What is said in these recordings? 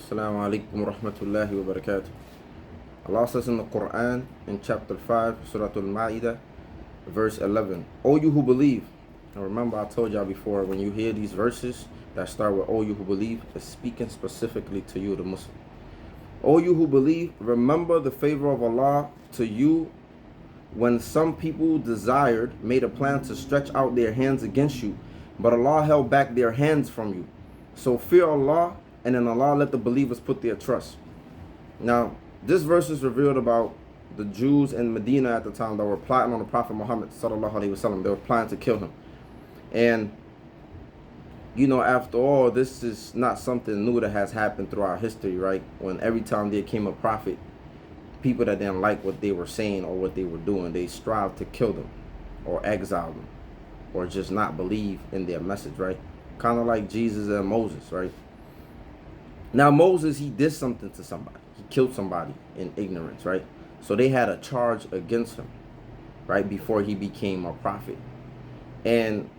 Assalamu alaikum wa rahmatullahi wa barakatuh. Allah says in the Quran in chapter 5, Surah Al-Ma'idah, verse 11, O you who believe. And remember, I told y'all before, when you hear these verses that start with O you who believe, it's speaking specifically to you, the Muslim. O you who believe, remember the favor of Allah to you when some people made a plan to stretch out their hands against you, but Allah held back their hands from you. So fear Allah, and in Allah let the believers put their trust. Now, this verse is revealed about the Jews in Medina at the time that were plotting on the Prophet Muhammad sallallahu alaihi wasallam. They were planning to kill him. And you know, after all, this is not something new that has happened throughout history, right? When every time there came a prophet, people that didn't like what they were saying or what they were doing, they strived to kill them or exile them or just not believe in their message, right? Kind of like Jesus and Moses, right? Now, Moses, he did something to somebody. He killed somebody in ignorance, right? So they had a charge against him, right, before he became a prophet. And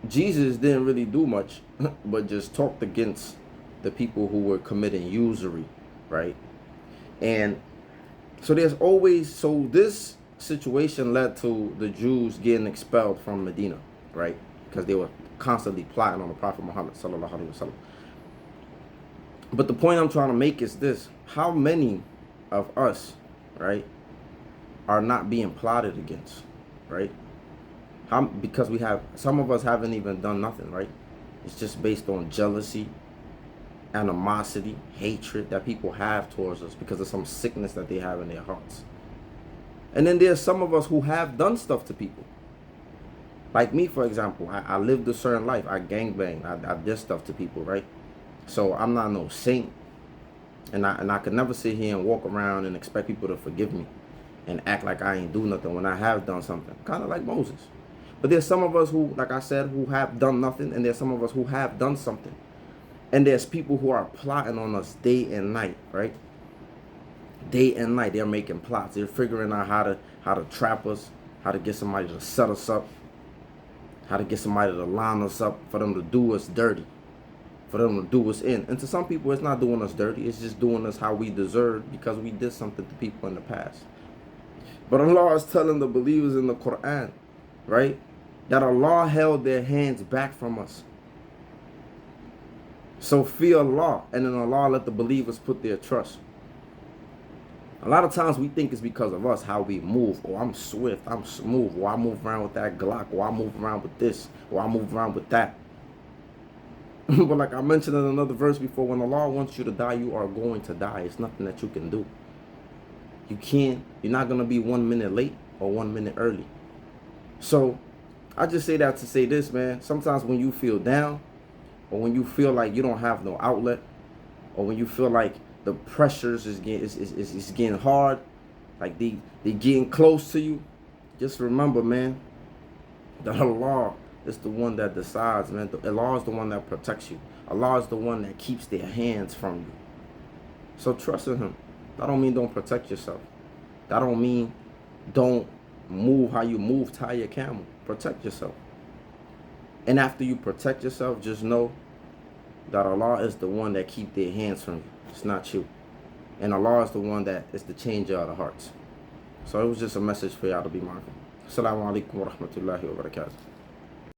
Jesus didn't really do much, but just talked against the people who were committing usury, right? And so this situation led to the Jews getting expelled from Medina, right? Because they were constantly plotting on the Prophet Muhammad sallallahu alaihi wasallam. But the point I'm trying to make is this: how many of us, right, are not being plotted against, right? Because some of us haven't even done nothing, right? It's just based on jealousy, animosity, hatred that people have towards us because of some sickness that they have in their hearts. And then there's some of us who have done stuff to people. Like me, for example, I lived a certain life. I gangbanged. I did stuff to people, right? So I'm not no saint. And I could never sit here and walk around and expect people to forgive me and act like I ain't do nothing when I have done something. Kind of like Moses. But there's some of us who, like I said, who have done nothing, and there's some of us who have done something. And there's people who are plotting on us day and night, right? Day and night, they're making plots. They're figuring out how to trap us, how to get somebody to set us up, how to get somebody to line us up for them to do us dirty, for them to do us in. And to some people, it's not doing us dirty. It's just doing us how we deserve because we did something to people in the past. But Allah is telling the believers in the Quran, right, that Allah held their hands back from us. So fear Allah, and in Allah let the believers put their trust. A lot of times we think it's because of us, how we move. Oh, I'm swift, I'm smooth. Or I move around with that Glock. Or I move around with this. Or I move around with that. But like I mentioned in another verse before, when Allah wants you to die, you are going to die. It's nothing that you can do. You're not going to be 1 minute late or 1 minute early. So I just say that to say this, man. Sometimes when you feel down, or when you feel like you don't have no outlet, or when you feel like the pressures is getting hard, like they getting close to you, just remember, man, that Allah is the one that decides, man. Allah is the one that protects you. Allah is the one that keeps their hands from you. So trust in Him. That don't mean don't protect yourself. That don't mean don't move how you move, tie your camel. Protect yourself. And after you protect yourself, just know that Allah is the one that keeps their hands from you. It's not you. And Allah is the one that is the changer of the hearts. So it was just a message for y'all to be mindful. Assalamu alaikum wa rahmatullahi wa barakatuh.